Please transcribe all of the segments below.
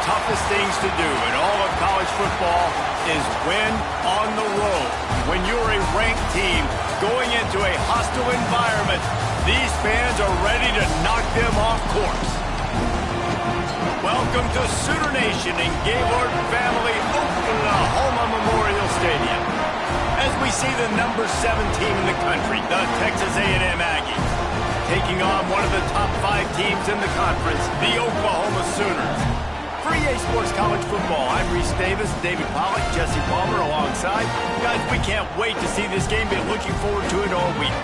toughest things to do in all of college football is win on the road. When you're a ranked team going into a hostile environment, these fans are ready to knock them off course. Welcome to Sooner Nation in Gaylord Family Oklahoma Memorial Stadium. As we see the number 7 team in the country, the Texas A&M Aggies, taking on one of the top 5 teams in the conference, the Oklahoma Sooners. For EA Sports College Football, I'm Reese Davis, David Pollack, Jesse Palmer alongside. Guys, we can't wait to see this game. Been looking forward to it all week.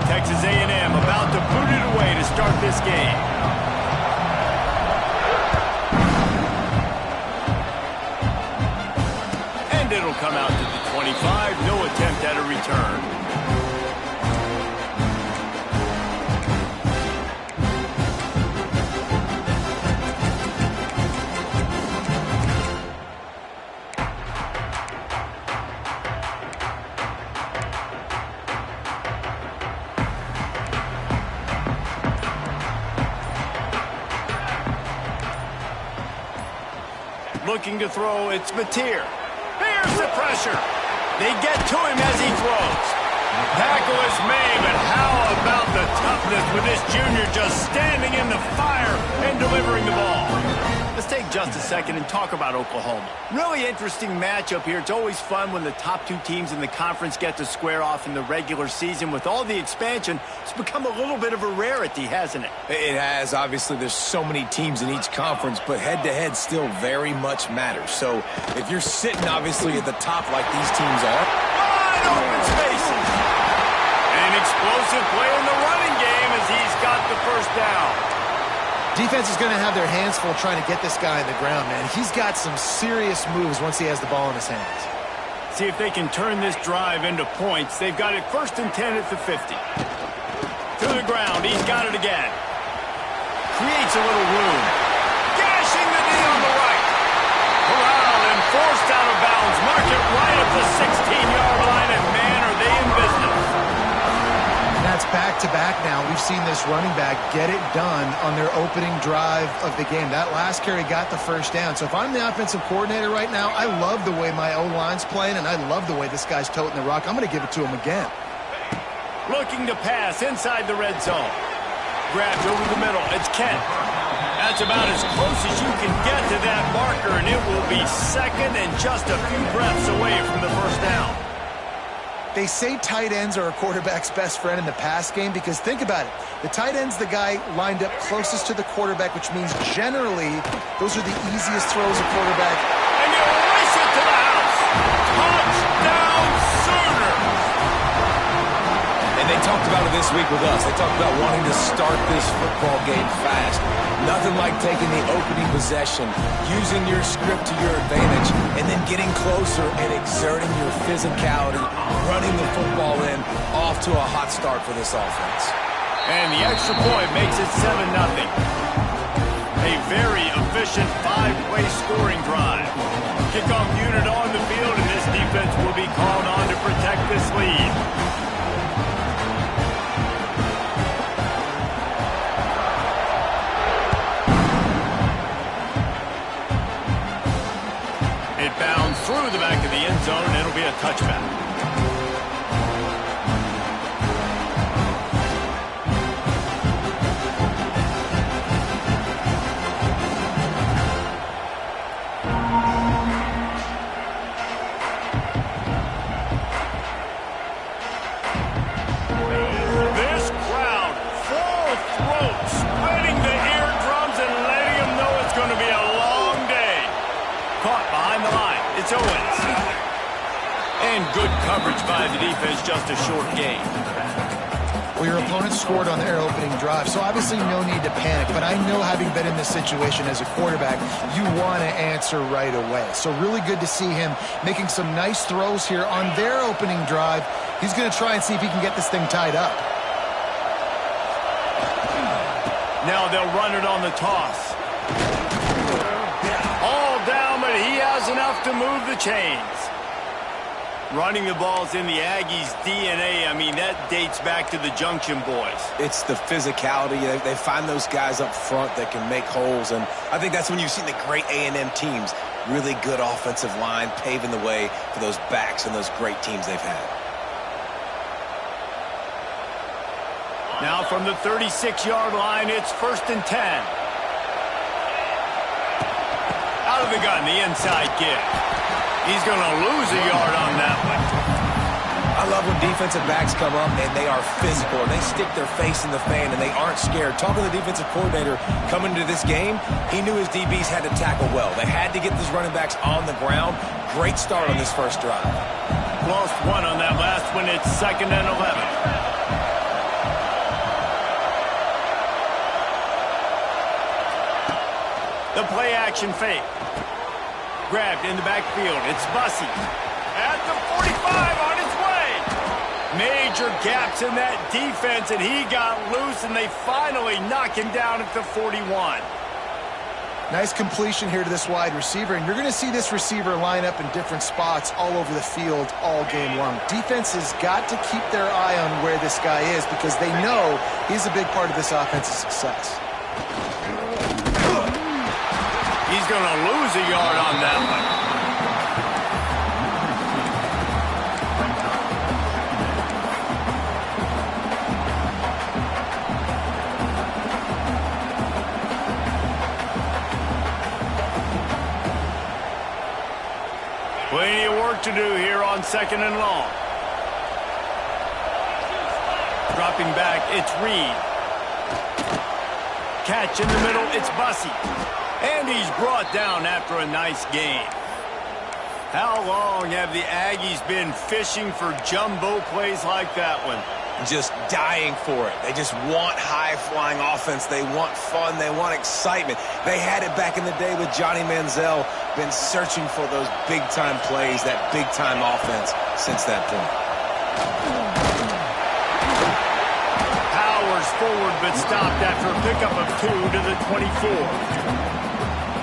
Texas A&M about to boot it away to start this game. And it'll come out to the 25. No attempt at a return. Looking to throw, it's Mateer. Here's the pressure. They get to him as he throws. Tackle is made, but how about the toughness with this junior just standing in the fire and delivering the ball? Let's take just a second and talk about Oklahoma. Really interesting matchup here. It's always fun when the top 2 teams in the conference get to square off in the regular season. With all the expansion, it's become a little bit of a rarity, hasn't it? It has. Obviously, there's so many teams in each conference, but head-to-head still very much matters. So if you're sitting, obviously, at the top like these teams are. Wide open spaces. An explosive play in the running game as he's got the first down. Defense is going to have their hands full trying to get this guy on the ground, man. He's got some serious moves once he has the ball in his hands. See if they can turn this drive into points. They've got it 1st and 10 at the 50. To the ground. He's got it again. Creates a little room. Gashing the knee on the right. Corralled and forced out of bounds. Mark it right at the 16-yard line, and man, are they in business. That's back-to-back now. We've seen this running back get it done on their opening drive of the game. That last carry got the first down. So if I'm the offensive coordinator right now, I love the way my O-line's playing, and I love the way this guy's toting the rock. I'm going to give it to him again. Looking to pass inside the red zone. Grabs over the middle. It's Kent. That's about as close as you can get to that marker, and it will be second and just a few breaths away from the first down. They say tight ends are a quarterback's best friend in the pass game because think about it. The tight end's the guy lined up closest to the quarterback, which means generally those are the easiest throws a quarterback. And you race it to the house. Touchdown Sooners. And they talked about it this week with us. They talked about wanting to start this football game fast. Nothing like taking the opening possession, using your script to your advantage, and then getting closer and exerting your physicality, running the football in, off to a hot start for this offense. And the extra point makes it 7-0. A very efficient 5-play scoring drive. Kickoff unit on the field, and this defense will be called on to protect this lead. It bounds through the back of the end zone, and it'll be a touchback. This crowd, full throat, spreading the eardrums and letting them know it's going to be a long day. Caught behind the line. It's Owens. And good coverage by the defense, just a short gain. Well, your opponent scored on their opening drive, so obviously no need to panic. But I know, having been in this situation as a quarterback, you want to answer right away. So really good to see him making some nice throws here on their opening drive. He's going to try and see if he can get this thing tied up. Now they'll run it on the toss. All down, but he has enough to move the chains. Running the ball's in the Aggies' DNA. I mean, that dates back to the Junction Boys. It's the physicality. They find those guys up front that can make holes, and I think that's when you've seen the great A&M teams. Really good offensive line, paving the way for those backs and those great teams they've had. Now from the 36-yard line, it's 1st and 10. Out of the gun, the inside give. He's going to lose a yard on that one. I love when defensive backs come up and they are physical and they stick their face in the fan and they aren't scared. Talking to the defensive coordinator coming into this game, he knew his DBs had to tackle well. They had to get these running backs on the ground. Great start on this first drive. Lost one on that last one. It's 2nd and 11. The play action fake. Grabbed in the backfield. It's Bussey. At the 45 on his way. Major gaps in that defense, and he got loose, and they finally knock him down at the 41. Nice completion here to this wide receiver, and you're going to see this receiver line up in different spots all over the field all game long. Defense has got to keep their eye on where this guy is because they know he's a big part of this offense's success. He's going to lose a yard on that one. Plenty of work to do here on 2nd and long. Dropping back, it's Reed. Catch in the middle, it's Bussey. And he's brought down after a nice gain. How long have the Aggies been fishing for jumbo plays like that one? Just dying for it. They just want high-flying offense. They want fun. They want excitement. They had it back in the day with Johnny Manziel. Been searching for those big-time plays, that big-time offense since that point. Powers forward, but stopped after a pickup of 2 to the 24.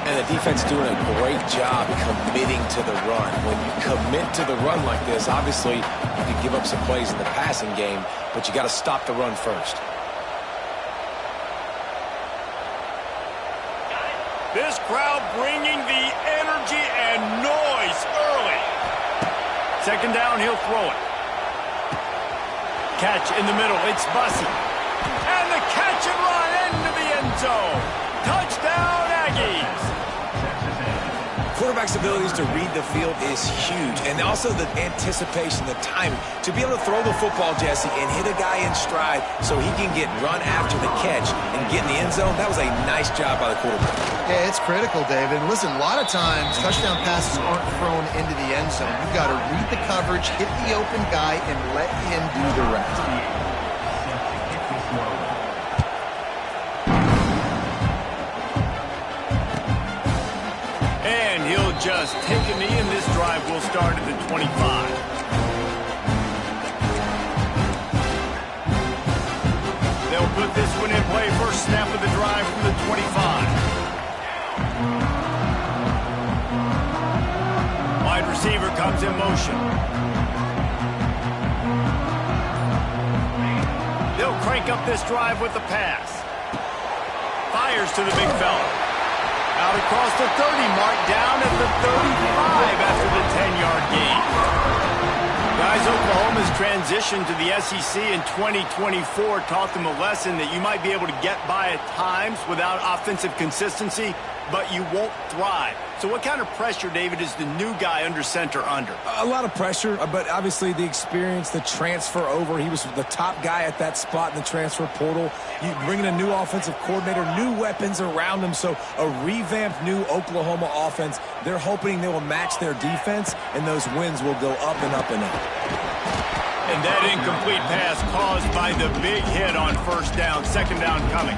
And the defense doing a great job committing to the run. When you commit to the run like this, obviously you can give up some plays in the passing game, but you got to stop the run first. This crowd bringing the energy and noise early. 2nd down, he'll throw it. Catch in the middle, it's Bussey. And the catch and run into the end zone. Touchdown, Aggies. Quarterback's abilities to read the field is huge, and also the anticipation, the timing. To be able to throw the football, Jesse, and hit a guy in stride so he can get run after the catch and get in the end zone, that was a nice job by the quarterback. Yeah, it's critical, David. Listen, a lot of times touchdown passes aren't thrown into the end zone. You've got to read the coverage, hit the open guy, and let him do the rest. Just take a knee, and this drive will start at the 25. They'll put this one in play. First snap of the drive from the 25. Wide receiver comes in motion. They'll crank up this drive with the pass. Fires to the big fella. Out across the 30, marked down at the 35 after the 10-yard gain. Guys, Oklahoma's transition to the SEC in 2024 taught them a lesson that you might be able to get by at times without offensive consistency, but you won't thrive. So what kind of pressure, David, is the new guy under center under? A lot of pressure, but obviously the experience, the transfer over. He was the top guy at that spot in the transfer portal. You bring in a new offensive coordinator, new weapons around him, so a revamped new Oklahoma offense. They're hoping they will match their defense, and those wins will go up and up and up. And that incomplete pass caused by the big hit on first down, 2nd down coming.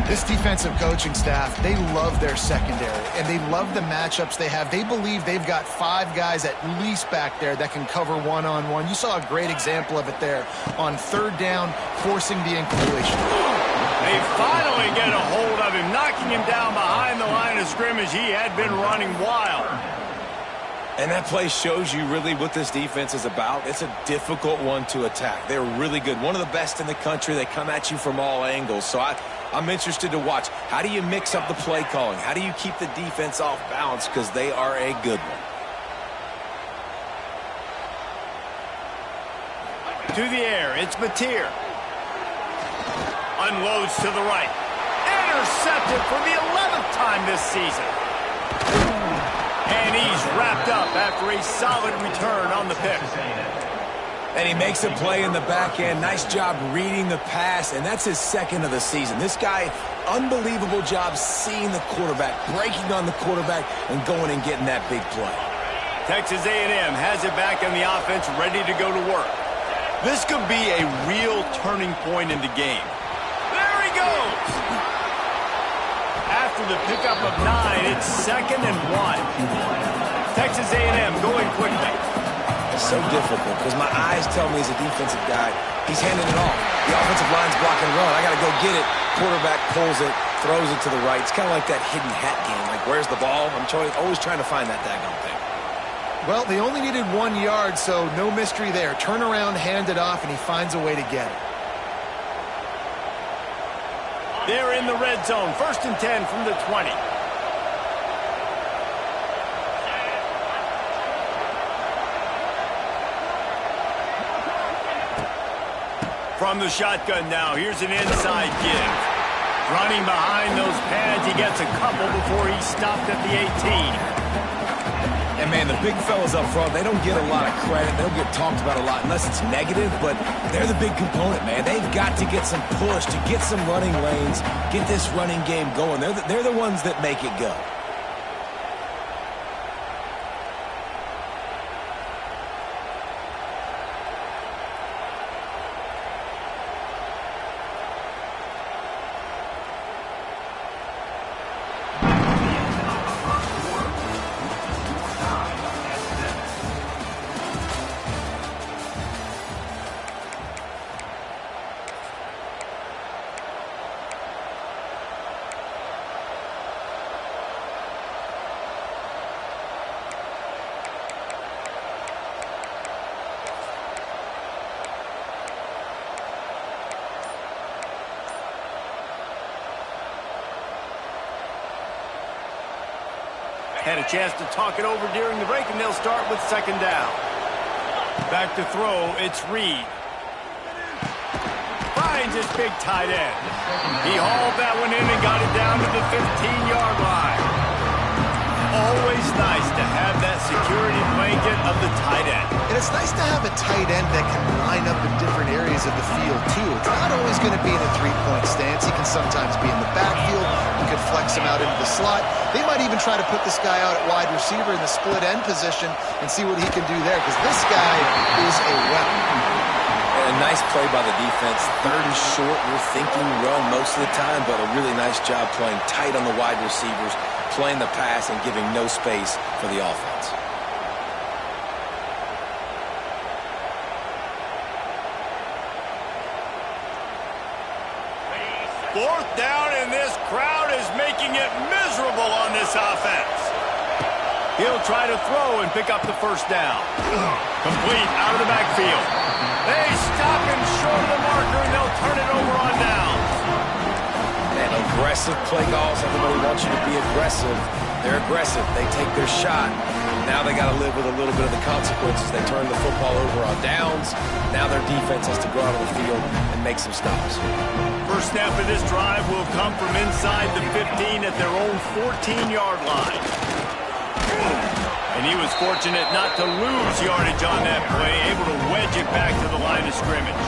This defensive coaching staff, they love their secondary, and they love the matchups they have. They believe they've got 5 guys at least back there that can cover one-on-one. You saw a great example of it there on 3rd down, forcing the incompletion. They finally get a hold of him, knocking him down behind the line of scrimmage. He had been running wild. And that play shows you really what this defense is about. It's a difficult one to attack. They're really good. One of the best in the country. They come at you from all angles. So I'm interested to watch. How do you mix up the play calling? How do you keep the defense off balance? Because they are a good one. To the air, it's Mateer. Unloads to the right. Intercepted for the 11th time this season. And he's wrapped up after a solid return on the pick. And he makes a play in the back end. Nice job reading the pass, and that's his second of the season. This guy, unbelievable job seeing the quarterback, breaking on the quarterback, and going and getting that big play. Texas A&M has it back in the offense, ready to go to work. This could be a real turning point in the game. There he goes! After the pickup of 9, it's 2nd and 1. Texas A&M going quickly. It's so difficult because my eyes tell me as a defensive guy, he's handing it off. The offensive line's blocking run. I got to go get it. Quarterback pulls it, throws it to the right. It's kind of like that hidden hat game. Like, where's the ball? I'm always trying to find that daggone thing. Well, they only needed 1 yard, so no mystery there. Turn around, hand it off, and he finds a way to get it. They're in the red zone. 1st and 10 from the 20. From the shotgun now, here's an inside give. Running behind those pads, he gets a couple before he stopped at the 18. And, man, the big fellas up front, they don't get a lot of credit. They don't get talked about a lot unless it's negative, but they're the big component, man. They've got to get some push, to get some running lanes, get this running game going. They're the ones that make it go. Had a chance to talk it over during the break, and they'll start with 2nd down. Back to throw, it's Reed. Finds his big tight end. He hauled that one in and got it down to the 15-yard line. Always nice to have that security blanket of the tight end. And it's nice to have a tight end that can line up in different areas of the field, too. It's not always going to be in a three-point stance. He can sometimes be in the backfield. You could flex him out into the slot. They might even try to put this guy out at wide receiver in the split end position and see what he can do there, because this guy is a weapon. And a nice play by the defense. 3rd and short, you're thinking run most of the time, but a really nice job playing tight on the wide receivers, playing the pass and giving no space for the offense. Fourth down, and this crowd is making it miserable on this offense. He'll try to throw and pick up the 1st down. Complete out of the backfield. They stop him short of the marker, and they'll turn it over on downs. Man, aggressive play calls. Everybody wants you to be aggressive. They're aggressive. They take their shot. Now they got to live with a little bit of the consequences. They turn the football over on downs. Now their defense has to go out on the field and make some stops. First snap of this drive will come from inside the 15 at their own 14-yard line. And he was fortunate not to lose yardage on that play, able to wedge it back to the line of scrimmage.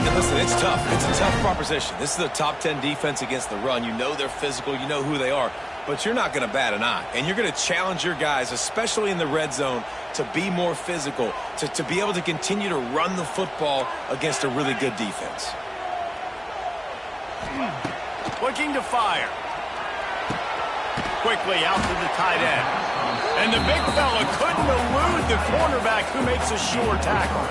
And listen, it's tough. It's a tough proposition. This is a top 10 defense against the run. You know they're physical. You know who they are. But you're not going to bat an eye. And you're going to challenge your guys, especially in the red zone, to be more physical, to be able to continue to run the football against a really good defense. Looking to fire. Quickly out to the tight end. And the big fella couldn't elude the cornerback who makes a sure tackle.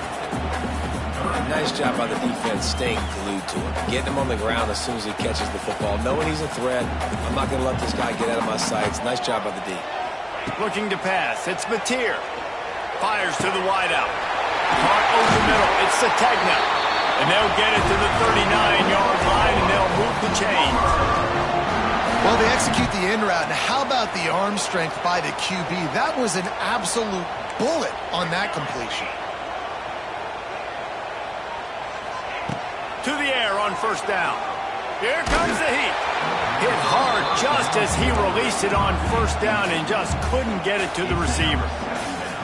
Nice job by the defense staying glued to him. Getting him on the ground as soon as he catches the football. Knowing he's a threat. I'm not going to let this guy get out of my sights. Nice job by the D. looking to pass. It's Mateer. Fires to the wideout. Hart over the middle. It's Sategna. And they'll get it to the 39-yard line, and they'll move the chains. Well, they execute the in route. And how about the arm strength by the QB? That was an absolute bullet on that completion. To the air on first down. Here comes the heat. Hit hard just as he released it on first down and just couldn't get it to the receiver.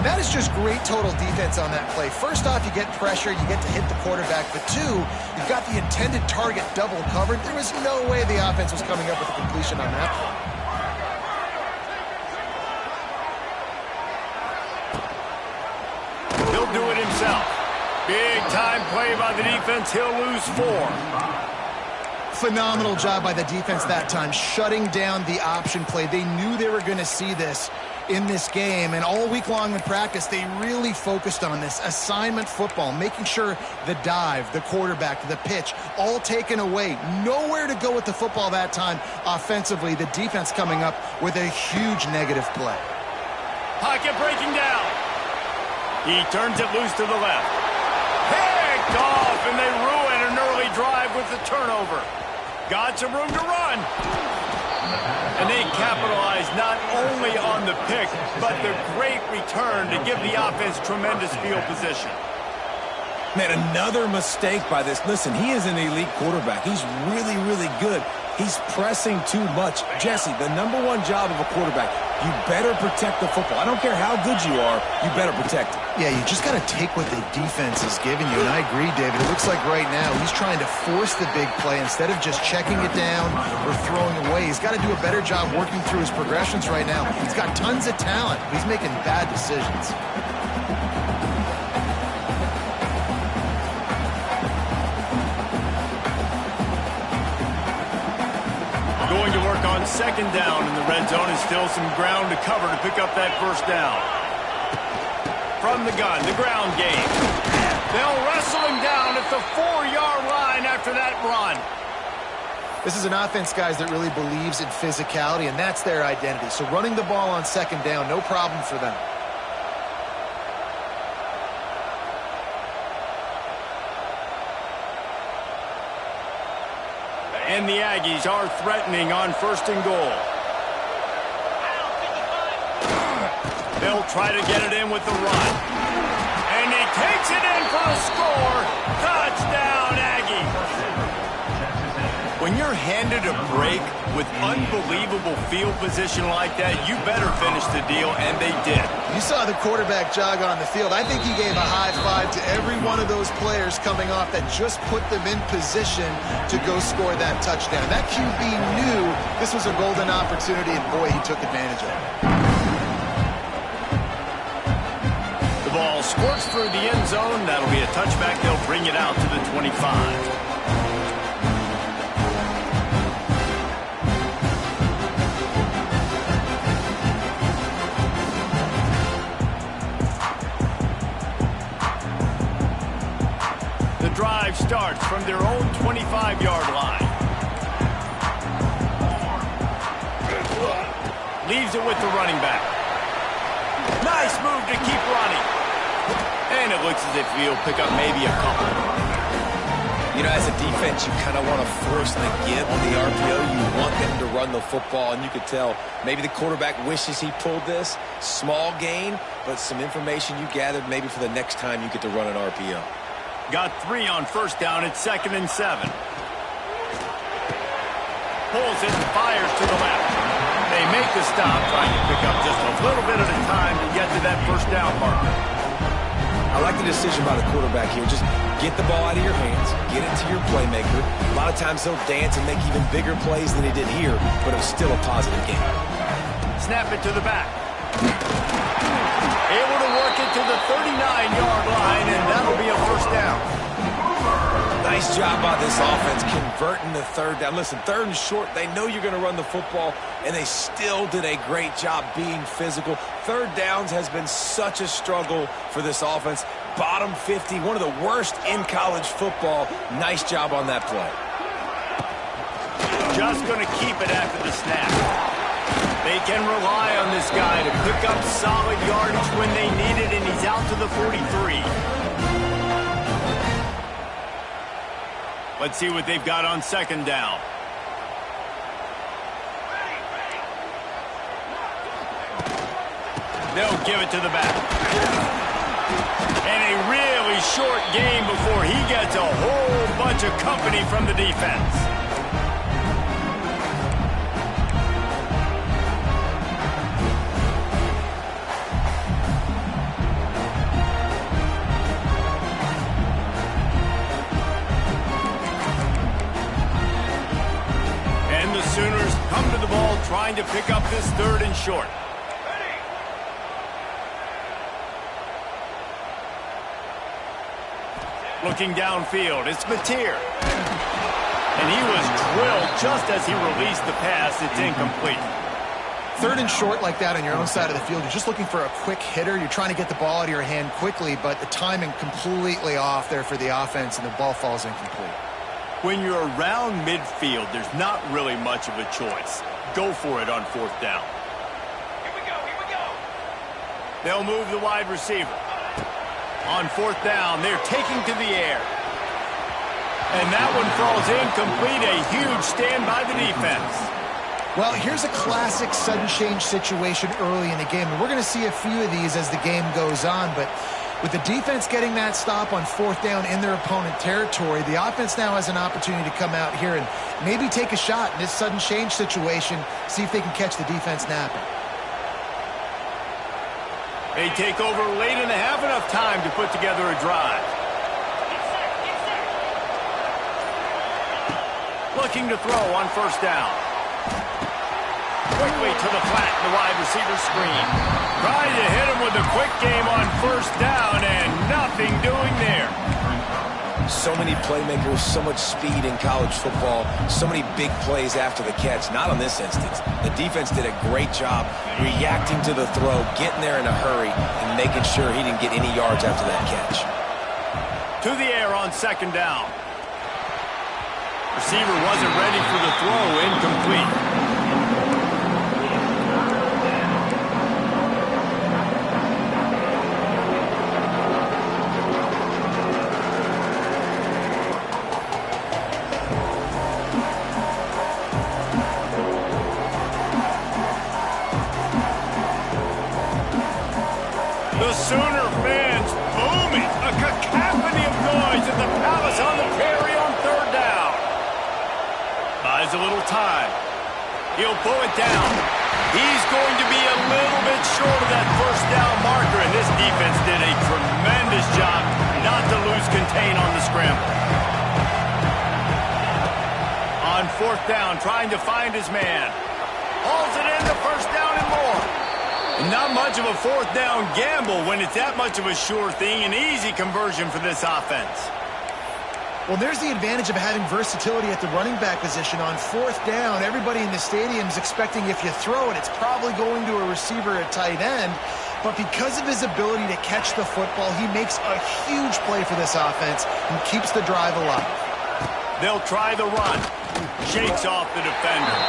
That is just great total defense on that play. First off, you get pressure, you get to hit the quarterback. But two, you've got the intended target double covered. There was no way the offense was coming up with a completion on that play. He'll do it himself. Big time play by the defense. He'll lose 4. Phenomenal job by the defense that time, shutting down the option play. They knew they were going to see this in this game, and all week long in practice, they really focused on this assignment football, making sure the dive, the quarterback, the pitch, all taken away. Nowhere to go with the football that time offensively. The defense coming up with a huge negative play. Pocket breaking down. He turns it loose to the left. Picked off, and they ruin an early drive with the turnover. Got some room to run. And they capitalize not only on the pick, but the great return to give the offense tremendous field position. Man, another mistake by this. Listen, he is an elite quarterback. He's really, really good. He's pressing too much. Jesse, the number one job of a quarterback, you better protect the football. I don't care how good you are, you better protect it. Yeah, you just got to take what the defense is giving you, and I agree, David. It looks like right now he's trying to force the big play instead of just checking it down or throwing away. He's got to do a better job working through his progressions right now. He's got tons of talent. He's making bad decisions. Going to work on second down in the red zone, and still some ground to cover to pick up that first down. From the gun, the ground game. They'll wrestle him down at the 4-yard line after that run. This is an offense, guys, that really believes in physicality, and that's their identity. So running the ball on second down, no problem for them. And the Aggies are threatening on first and goal. They'll try to get it in with the run. And he takes it in for a score. Touchdown, Aggies. When you're handed a break with unbelievable field position like that, you better finish the deal, and they did. You saw the quarterback jog on the field. I think he gave a high five to every one of those players coming off that just put them in position to go score that touchdown. That QB knew this was a golden opportunity, and boy, he took advantage of it. The ball squirts through the end zone. That'll be a touchback. They'll bring it out to the 25. The drive starts from their own 25-yard line. Leaves it with the running back. Nice move to keep running. And it looks as if he'll pick up maybe a couple. You know, as a defense, you kind of want to force the give on the RPO. You want them to run the football, and you could tell maybe the quarterback wishes he pulled this. Small gain, but some information you gathered maybe for the next time you get to run an RPO. Got 3 on first down at 2nd and 7. Pulls it and fires to the left. They make the stop, trying to pick up just a little bit at a time to get to that first down marker. I like the decision by the quarterback here. Just get the ball out of your hands, get it to your playmaker. A lot of times they'll dance and make even bigger plays than he did here, but it was still a positive game. Snap it to the back. Able to work it to the 39-yard line, and that'll be a first down. Nice job by this offense converting the third down. Listen, 3rd and short, they know you're going to run the football, and they still did a great job being physical. 3rd downs has been such a struggle for this offense. Bottom 50, one of the worst in college football. Nice job on that play. Just going to keep it after the snap. They can rely on this guy to pick up solid yardage when they need it, and he's out to the 43. Let's see what they've got on second down. They'll give it to the back. And a really short game before he gets a whole bunch of company from the defense. And the Sooners come to the ball trying to pick up this third and short. Looking downfield, it's Mateer. And he was drilled just as he released the pass. It's incomplete. Third and short like that on your own side of the field, you're just looking for a quick hitter. You're trying to get the ball out of your hand quickly, but the timing completely off there for the offense, and the ball falls incomplete. When you're around midfield, there's not really much of a choice. Go for it on fourth down. Here we go. They'll move the wide receiver. On fourth down, they're taking to the air. And that one falls incomplete. A huge stand by the defense. Well, here's a classic sudden change situation early in the game. And we're going to see a few of these as the game goes on. But with the defense getting that stop on fourth down in their opponent territory, the offense now has an opportunity to come out here and maybe take a shot in this sudden change situation, see if they can catch the defense napping. They take over late and have enough time to put together a drive. Looking to throw on first down. Quickly to the flat, the wide receiver screen. Trying to hit him with a quick game on first down, and nothing doing there. So many playmakers, so much speed in college football, so many big plays after the catch. Not on this instance. The defense did a great job reacting to the throw, getting there in a hurry, and making sure he didn't get any yards after that catch. To the air on second down. Receiver wasn't ready for the throw, incomplete. The Sooner fans booming, a cacophony of noise at the Palace on the Prairie on third down. Buys a little time. He'll pull it down. He's going to be a little bit short of that first down marker, and this defense did a tremendous job not to lose contain on the scramble. On fourth down, trying to find his man. Hauls it in, the first down and more. Not much of a fourth down gamble when it's that much of a sure thing, an easy conversion for this offense. Well, there's the advantage of having versatility at the running back position. On fourth down, everybody in the stadium is expecting if you throw it, it's probably going to a receiver at tight end. But because of his ability to catch the football, he makes a huge play for this offense and keeps the drive alive. They'll try the run. Shakes off the defender.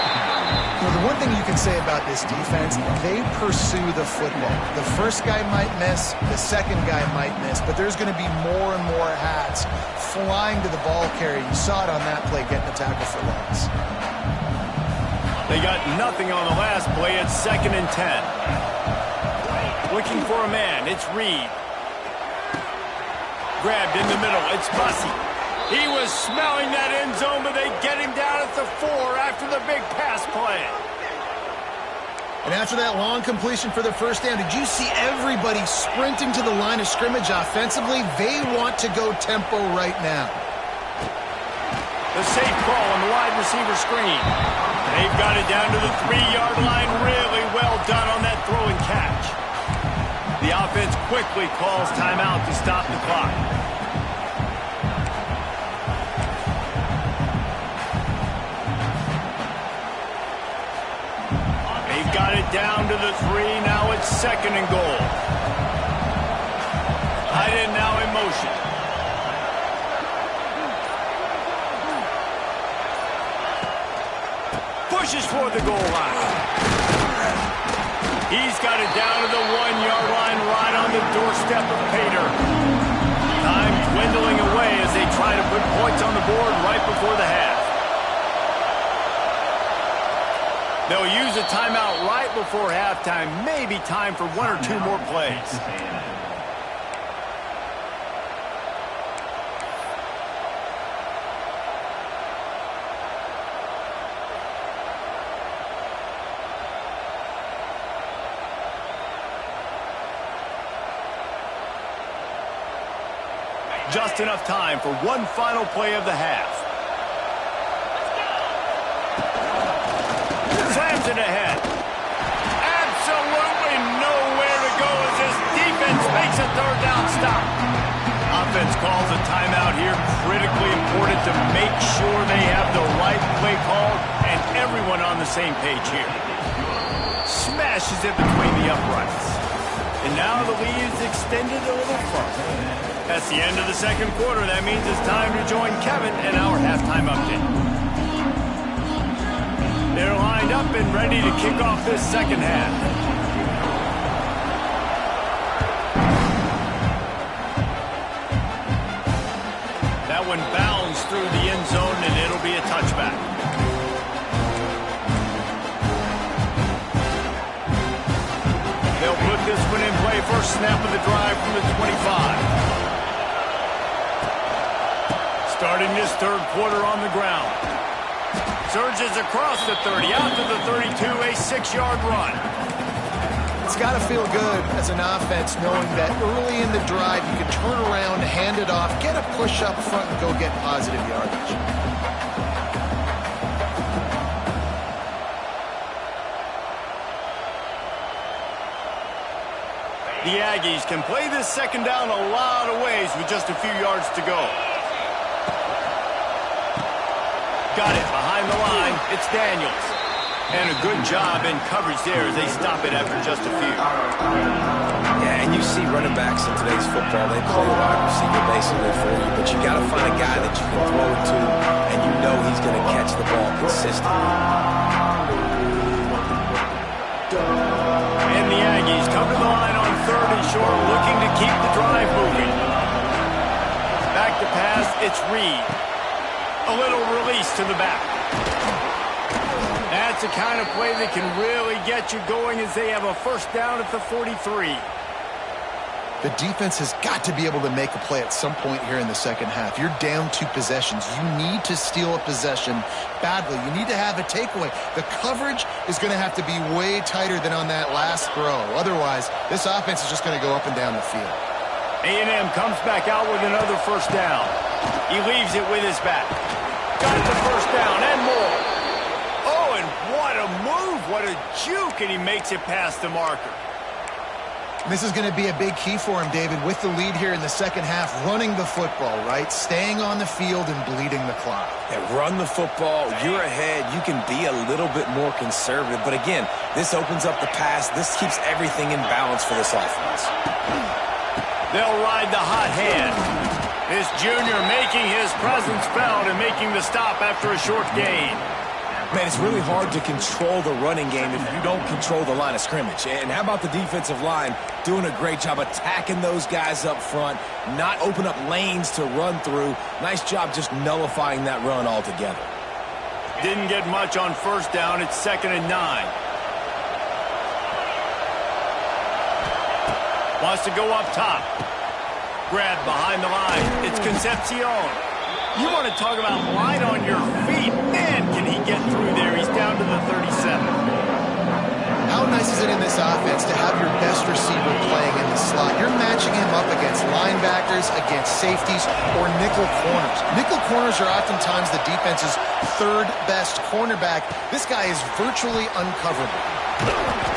Well, the one thing you can say about this defense, they pursue the football. The first guy might miss, the second guy might miss, but there's going to be more and more hats flying to the ball carrier. You saw it on that play, getting the tackle for loss. They got nothing on the last play. It's 2nd and 10. Looking for a man. It's Reed. Grabbed in the middle. It's Bussey. He was smelling that end zone, but they get him down at the 4 after the big pass play. And after that long completion for the first down, did you see everybody sprinting to the line of scrimmage offensively? They want to go tempo right now. The safe call on the wide receiver screen. They've got it down to the 3-yard line. Really well done on that throw and catch. The offense quickly calls timeout to stop the clock. Got it down to the 3. Now it's 2nd and goal. Tight end now in motion. Pushes for the goal line. He's got it down to the 1-yard line right on the doorstep of pay dirt. Time dwindling away as they try to put points on the board right before the half. They'll use a timeout right before halftime. Maybe time for one or two more plays. Just enough time for one final play of the half. Slams it ahead. Absolutely nowhere to go as this defense makes a third down stop. Offense calls a timeout here. Critically important to make sure they have the right play call and everyone on the same page here. Smashes it between the uprights. And now the lead is extended a little further. That's the end of the second quarter. That means it's time to join Kevin and our halftime update. They're lined up and ready to kick off this second half. That one bounds through the end zone, and it'll be a touchback. They'll put this one in play. First snap of the drive from the 25. Starting this third quarter on the ground. Surges across the 30, out to the 32, a 6-yard run. It's got to feel good as an offense knowing that early in the drive you can turn around, hand it off, get a push up front, and go get positive yardage. The Aggies can play this second down a lot of ways with just a few yards to go. Got it behind the line. It's Daniels. And a good job in coverage there as they stop it after just a few. Yeah, and you see running backs in today's football, they play wide receiver basically for you, but you got to find a guy that you can throw it to, and you know he's going to catch the ball consistently. And the Aggies come to the line on third and short, looking to keep the drive moving. Back to pass, it's Reed. A little release to the back. That's the kind of play that can really get you going as they have a first down at the 43. The defense has got to be able to make a play at some point here in the second half. You're down 2 possessions. You need to steal a possession badly. You need to have a takeaway. The coverage is going to have to be way tighter than on that last throw. Otherwise, this offense is just going to go up and down the field. A&M comes back out with another first down. He leaves it with his back. Got the first down and more. Oh, and what a move. What a juke. And he makes it past the marker. This is going to be a big key for him, David, with the lead here in the second half, running the football, right? Staying on the field and bleeding the clock. Yeah, run the football. You're ahead. You can be a little bit more conservative. But again, this opens up the pass. This keeps everything in balance for this offense. They'll ride the hot hand. This junior making his presence felt and making the stop after a short gain. Man, it's really hard to control the running game if you don't control the line of scrimmage. And how about the defensive line doing a great job attacking those guys up front, not open up lanes to run through. Nice job just nullifying that run altogether. Didn't get much on first down. It's 2nd and 9. Wants to go up top. Grab behind the line. It's Concepcion. You want to talk about light on your feet. Man, can he get through there. He's down to the 37. How nice is it in this offense to have your best receiver playing in the slot? You're matching him up against linebackers, against safeties, or nickel corners. Nickel corners are oftentimes the defense's third best cornerback. This guy is virtually uncoverable.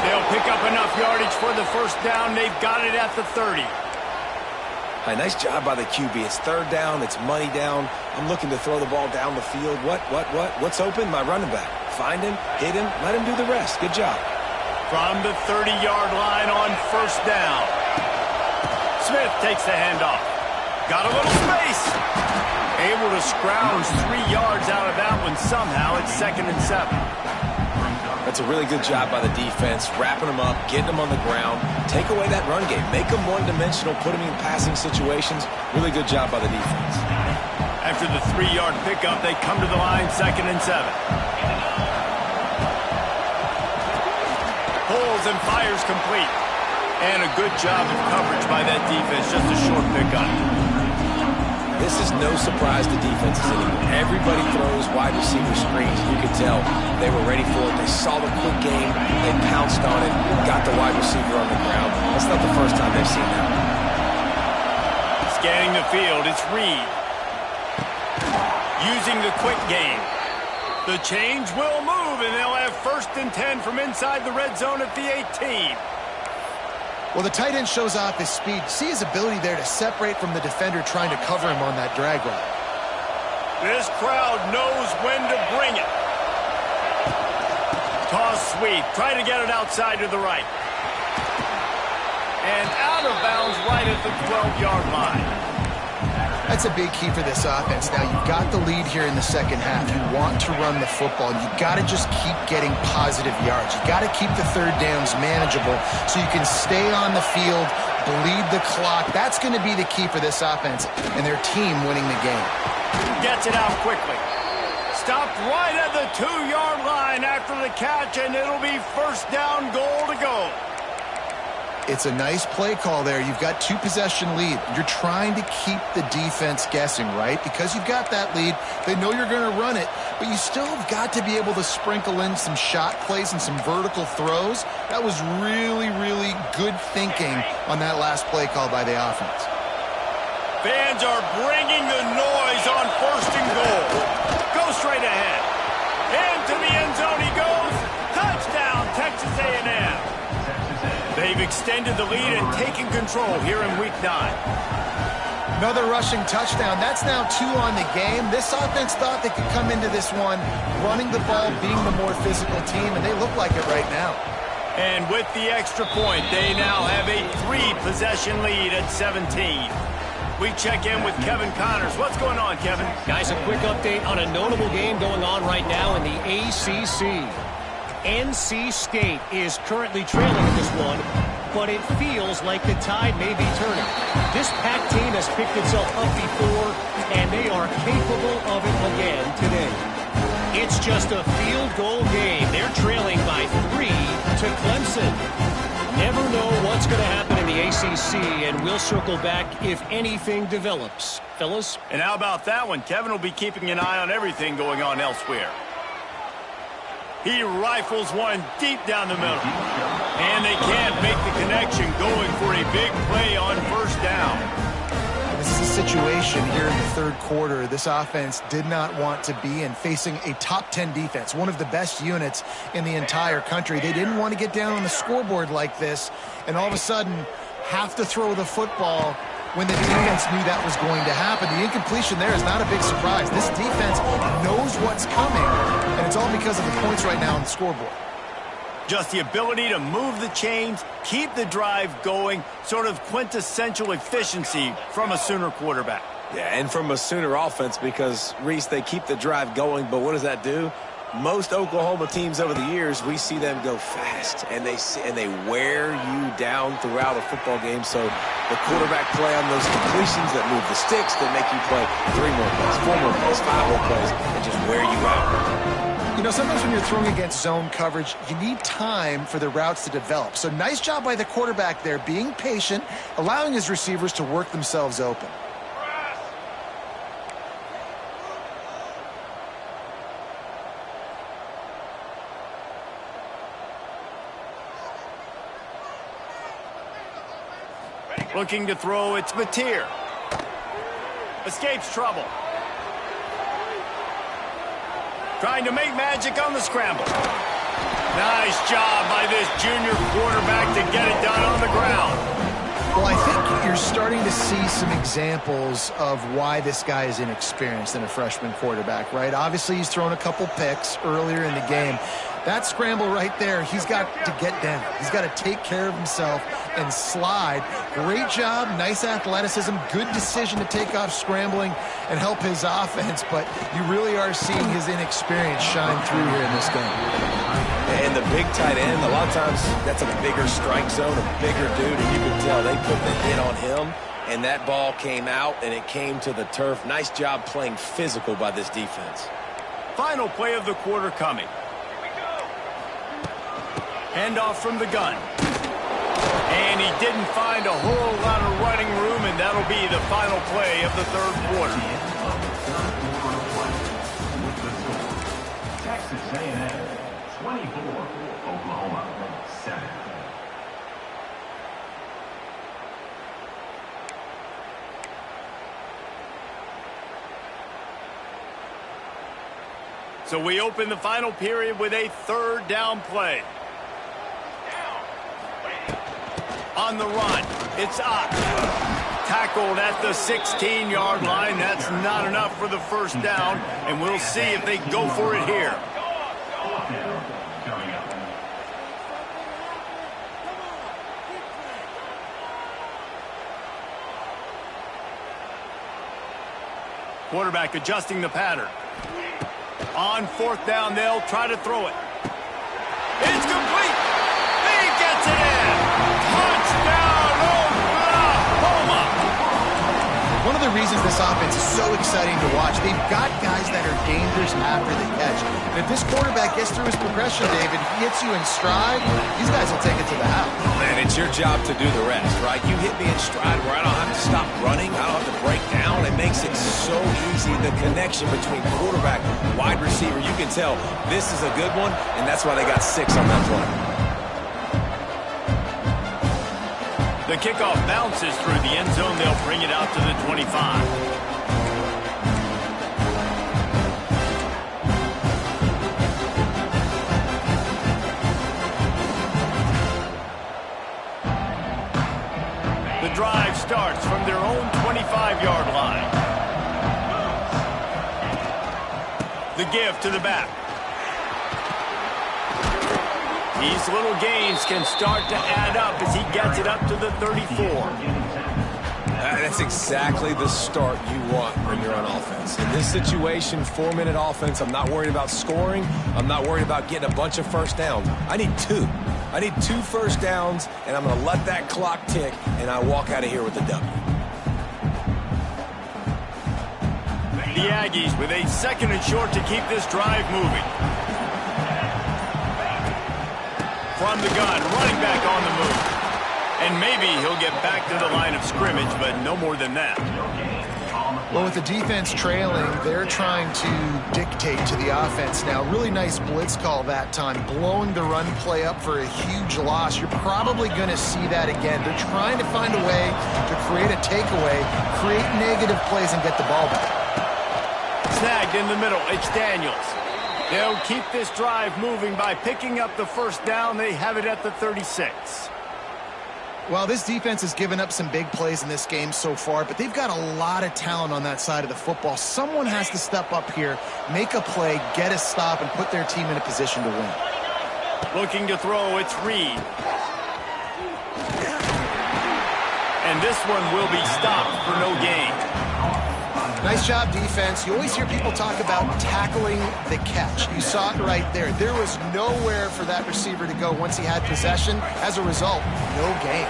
They'll pick up enough yardage for the first down. They've got it at the 30. Hey, nice job by the QB. It's third down. It's money down. I'm looking to throw the ball down the field. What's open? My running back. Find him, hit him, let him do the rest. Good job. From the 30-yard line on first down. Smith takes the handoff. Got a little space. Able to scrounge 3 yards out of that one somehow. It's 2nd and 7. A That's a really good job by the defense, wrapping them up, getting them on the ground, take away that run game, make them one-dimensional, put them in passing situations. Really good job by the defense. After the 3-yard pickup, they come to the line, 2nd and 7. Pulls and fires complete. And a good job of coverage by that defense, just a short pickup. This is no surprise to defenses anymore. Everybody throws wide receiver screens. You can tell they were ready for it. They saw the quick game. They pounced on it, got the wide receiver on the ground. That's not the first time they've seen that. Scanning the field, it's Reed. Using the quick game. The change will move, and they'll have 1st and 10 from inside the red zone at the 18. Well, the tight end shows off his speed. See his ability there to separate from the defender trying to cover him on that drag route. This crowd knows when to bring it. Toss sweep. Try to get it outside to the right. And out of bounds right at the 12-yard line. That's a big key for this offense. Now, you've got the lead here in the second half. You want to run the football. You've got to just keep getting positive yards. You've got to keep the third downs manageable so you can stay on the field, bleed the clock. That's going to be the key for this offense and their team winning the game. Gets it out quickly. Stopped right at the 2-yard line after the catch, and it'll be 1st down, goal to go. It's a nice play call there. You've got 2-possession lead. You're trying to keep the defense guessing, right? Because you've got that lead. They know you're going to run it, but you still have got to be able to sprinkle in some shot plays and some vertical throws. That was really, really good thinking on that last play call by the offense. Fans are bringing the noise on 1st and goal. Go straight ahead. Into the end zone he goes. Touchdown, Texas A&M. They've extended the lead and taken control here in Week 9. Another rushing touchdown. That's now 2 on the game. This offense thought they could come into this one running the ball, being the more physical team, and they look like it right now. And with the extra point, they now have a 3-possession lead at 17. We check in with Kevin Connors. What's going on, Kevin? Guys, a quick update on a notable game going on right now in the ACC. NC State is currently trailing in this one, but it feels like the tide may be turning. This Pac team has picked itself up before, and they are capable of it again today. It's just a field goal game. They're trailing by 3 to Clemson. Never know what's going to happen in the ACC, and we'll circle back if anything develops. Fellas? And how about that one? Kevin will be keeping an eye on everything going on elsewhere. He rifles one deep down the middle. And they can't make the connection, going for a big play on 1st down. This is a situation here in the 3rd quarter this offense did not want to be in, facing a top 10 defense, one of the best units in the entire country. They didn't want to get down on the scoreboard like this and all of a sudden have to throw the football when the defense knew that was going to happen. The incompletion there is not a big surprise. This defense knows what's coming, and it's all because of the points right now on the scoreboard. Just the ability to move the chains, keep the drive going, sort of quintessential efficiency from a Sooner quarterback. Yeah, and from a Sooner offense because, Reese, they keep the drive going, but what does that do? Most Oklahoma teams over the years, we see them go fast, and they wear you down throughout a football game. So the quarterback play on those completions that move the sticks that make you play 3 more plays, 4 more plays, 5 more plays, and just wear you out. You know, sometimes when you're throwing against zone coverage, you need time for the routes to develop. So nice job by the quarterback there, being patient, allowing his receivers to work themselves open. Looking to throw, it's Mateer. Escapes trouble. Trying to make magic on the scramble. Nice job by this junior quarterback to get it done on the ground. Well, I think you're starting to see some examples of why this guy is inexperienced in a freshman quarterback, right? Obviously, he's thrown a couple picks earlier in the game. That scramble right there, he's got to get down. He's got to take care of himself and slide. Great job, nice athleticism, good decision to take off scrambling and help his offense, but you really are seeing his inexperience shine through here in this game. And the big tight end, a lot of times that's a bigger strike zone, a bigger dude, and you can tell they put the hit on him, and that ball came out, and it came to the turf. Nice job playing physical by this defense. Final play of the quarter coming. Handoff from the gun. And he didn't find a whole lot of running room, and that'll be the final play of the third quarter. Texas A&M 24, Oklahoma 7. So we open the final period with a third down play. On the run, it's up. Tackled at the 16-yard line. That's not enough for the first down, and we'll see if they go for it here. Quarterback adjusting the pattern. On fourth down, they'll try to throw it. It's complete. He gets it in. Touchdown, Oklahoma. One of the reasons this offense is so exciting to watch, they've got guys that are dangerous after the catch. And if this quarterback gets through his progression, David, he hits you in stride, these guys will take it to the house. Man, it's your job to do the rest, right? You hit me in stride where I don't have to stop running. I don't have to break down. It makes it so easy. The connection between quarterback, wide receiver, you can tell this is a good one, and that's why they got 6 on that play. The kickoff bounces through the end zone. They'll bring it out to the 25. The drive starts from their own 25-yard line. The give to the back. These little gains can start to add up as he gets it up to the 34. That's exactly the start you want when you're on offense. In this situation, 4-minute offense, I'm not worried about scoring. I'm not worried about getting a bunch of first downs. I need 2. I need 2 first downs, and I'm going to let that clock tick, and I walk out of here with a W. The Aggies with a second and short to keep this drive moving. From the gun, running back on the move. And maybe he'll get back to the line of scrimmage, but no more than that. Well, with the defense trailing, they're trying to dictate to the offense now. Really nice blitz call that time, blowing the run play up for a huge loss. You're probably going to see that again. They're trying to find a way to create a takeaway, create negative plays, and get the ball back. Snagged in the middle, it's Daniels. They'll keep this drive moving by picking up the first down. They have it at the 36. Well, this defense has given up some big plays in this game so far, but they've got a lot of talent on that side of the football. Someone has to step up here, make a play, get a stop, and put their team in a position to win. Looking to throw, it's Reed. And this one will be stopped for no gain. Nice job, defense. You always hear people talk about tackling the catch. You saw it right there. There was nowhere for that receiver to go once he had possession. As a result, no gain.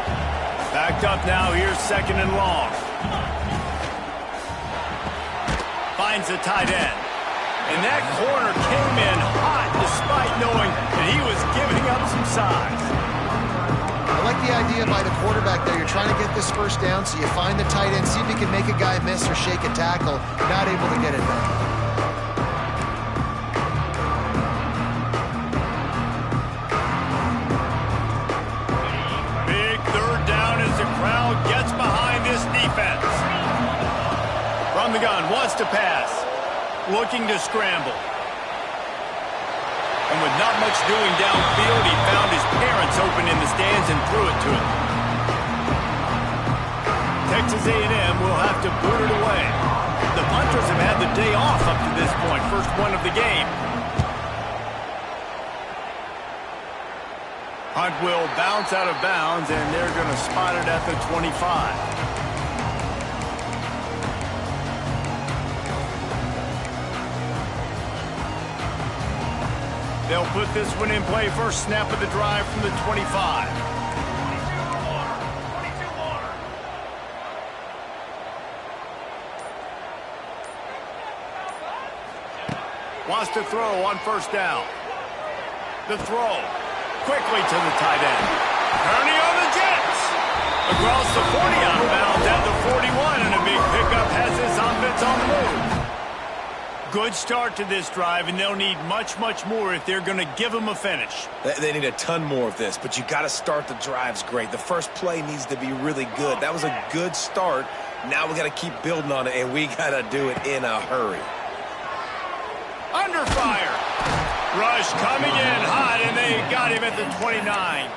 Backed up now. Here's second and long. Finds the tight end. And that corner came in hot despite knowing that he was giving up some size. I like the idea by the quarterback there. You're trying to get this first down, so you find the tight end, see if you can make a guy miss or shake a tackle. Not able to get it there. Big third down as the crowd gets behind this defense. From the gun, wants to pass. Looking to scramble. And with not much doing downfield, he found his parents open in the stands and threw it to him. Texas A&M will have to boot it away. The punters have had the day off up to this point, first one of the game. Hunt will bounce out of bounds, and they're going to spot it at the 25. They'll put this one in play first snap of the drive from the 25. Wants to throw on first down. The throw. Quickly to the tight end. Kearney on the Jets. Across the 40 out of bounds at the 41, and a big pickup has this offense on the move. Good start to this drive, and they'll need much, much more if they're going to give them a finish. They need a ton more of this, but you got to start the drives great. The first play needs to be really good. That was a good start. Now we got to keep building on it, and we got to do it in a hurry. Under fire. Rush coming in hot, and they got him at the 29.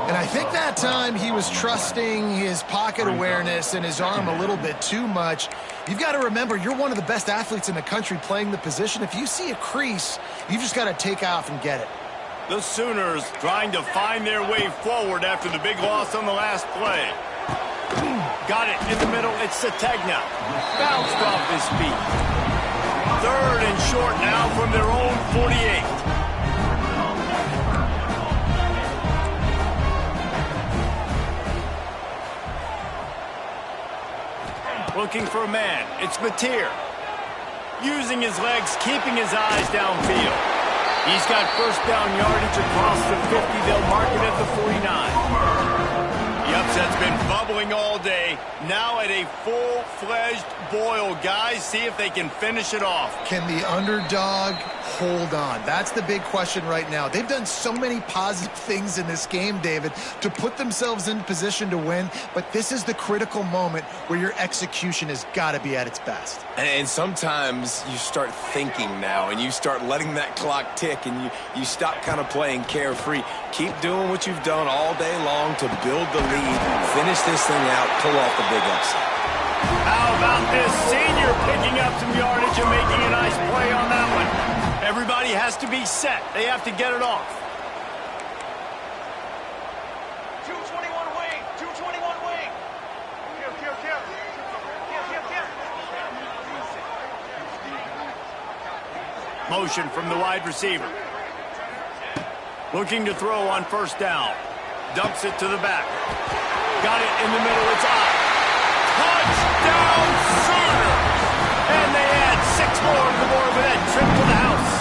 And I think that time he was trusting his pocket awareness and his arm a little bit too much. You've got to remember, you're one of the best athletes in the country playing the position. If you see a crease, you've just got to take off and get it. The Sooners trying to find their way forward after the big loss on the last play. Got it in the middle. It's Sategna. Bounced off his feet. Third and short now from their own 48. Looking for a man. It's Mateer. Using his legs, keeping his eyes downfield. He's got first down yardage across the 50. They'll mark it at the 49. The upset's been bubbling all day. Now at a full-fledged boil. Guys, see if they can finish it off. Can the underdog hold on? That's the big question right now. They've done so many positive things in this game, David, to put themselves in position to win, but this is the critical moment where your execution has got to be at its best. And sometimes you start thinking now, and you start letting that clock tick, and you stop kind of playing carefree. Keep doing what you've done all day long to build the lead, finish this thing out, pull off the big upset. How about this senior picking up some yardage and making a nice play on that one? Everybody has to be set. They have to get it off. 221 wing. 221 wing. Motion from the wide receiver. Looking to throw on first down. Dumps it to the back. Got it in the middle. It's out. Touchdown, Sooner! And they add 6 more to the board with that trip to the house.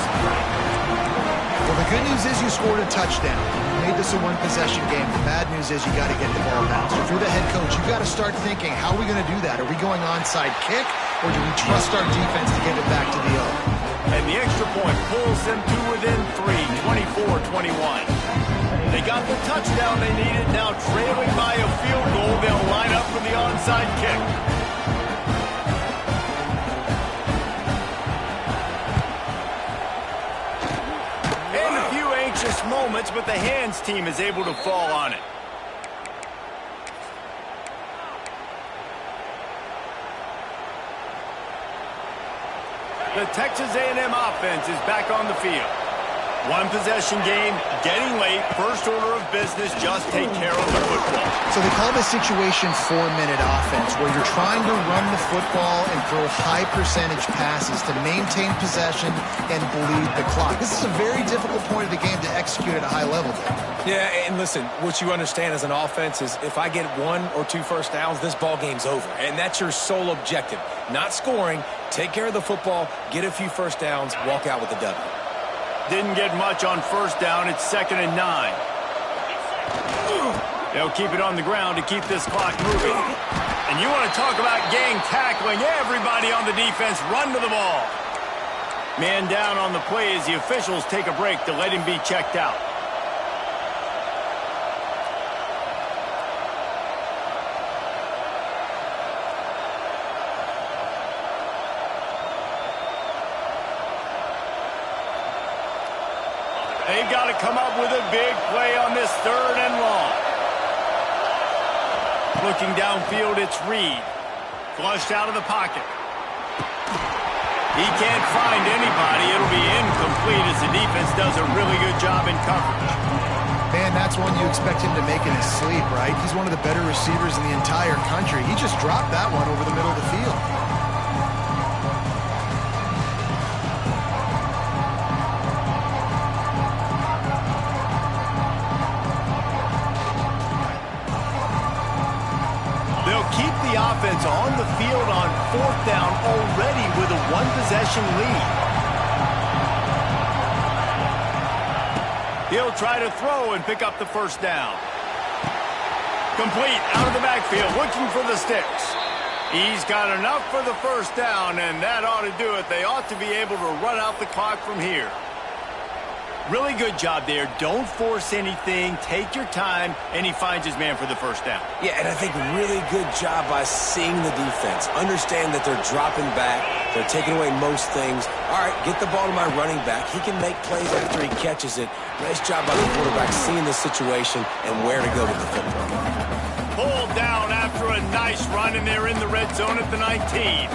Well, the good news is you scored a touchdown. You made this a one-possession game. The bad news is you got to get the ball back. So if you're the head coach, you've got to start thinking, how are we going to do that? Are we going onside kick, or do we trust our defense to get it back to the O? And the extra point pulls them to within 3, 24-21. They got the touchdown they needed. Now trailing by a field goal, they'll line up for the onside kick. And a few anxious moments, but the hands team is able to fall on it. The Texas A&M offense is back on the field. One possession game, getting late, first order of business, just take care of the football. So they call this situation 4-minute offense, where you're trying to run the football and throw high percentage passes to maintain possession and bleed the clock. This is a very difficult point of the game to execute at a high level. Yeah, and listen, what you understand as an offense is if I get 1 or 2 first downs, this ball game's over. And that's your sole objective. Not scoring, take care of the football, get a few first downs, walk out with a W. Didn't get much on first down. It's 2nd and 9. They'll keep it on the ground to keep this clock moving. And you want to talk about gang tackling. Everybody on the defense run to the ball. Man down on the play as the officials take a break to let him be checked out. They've got to come up with a big play on this 3rd and long. Looking downfield, it's Reed. Flushed out of the pocket. He can't find anybody. It'll be incomplete as the defense does a really good job in coverage. Man, that's one you expect him to make in his sleep, right? He's one of the better receivers in the entire country. He just dropped that one over the middle of the field. the offense on the field on 4th down already with a one-possession lead. He'll try to throw and pick up the first down. Complete out of the backfield, looking for the sticks. He's got enough for the first down, and that ought to do it. They ought to be able to run out the clock from here. Really good job there. Don't force anything. Take your time, and he finds his man for the first down. Yeah, and I think really good job by seeing the defense. Understand that they're dropping back. They're taking away most things. All right, get the ball to my running back. He can make plays after he catches it. Nice job by the quarterback seeing the situation and where to go with the football. Pulled down after a nice run, and they're in the red zone at the 19.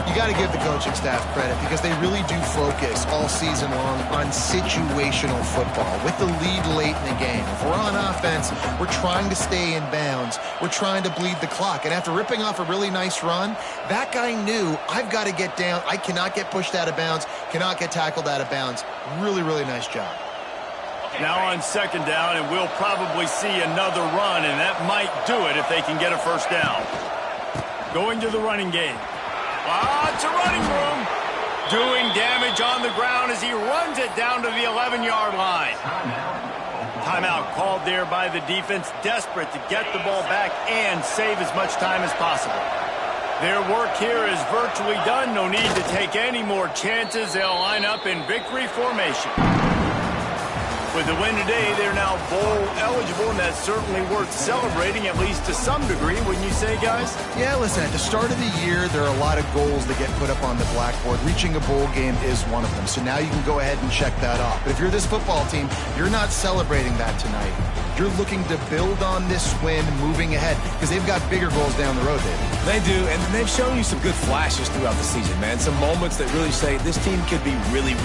You got to give the coaching staff credit because they really do focus all season long on situational football with the lead late in the game. If we're on offense, we're trying to stay in bounds. We're trying to bleed the clock. And after ripping off a really nice run, that guy knew, I've got to get down. I cannot get pushed out of bounds, cannot get tackled out of bounds. Really, really nice job. Now on 2nd down, and we'll probably see another run, and that might do it if they can get a first down. Going to the running game. Lots of running room. Doing damage on the ground as he runs it down to the 11-yard line. Timeout called there by the defense, desperate to get the ball back and save as much time as possible. Their work here is virtually done. No need to take any more chances. They'll line up in victory formation. With the win today, they're now bowl eligible, and that's certainly worth celebrating, at least to some degree, wouldn't you say, guys? Yeah, listen, at the start of the year, there are a lot of goals that get put up on the blackboard. Reaching a bowl game is one of them, so now you can go ahead and check that off. But if you're this football team, you're not celebrating that tonight. You're looking to build on this win moving ahead because they've got bigger goals down the road, David. They do, and they've shown you some good flashes throughout the season, man. Some moments that really say this team could be really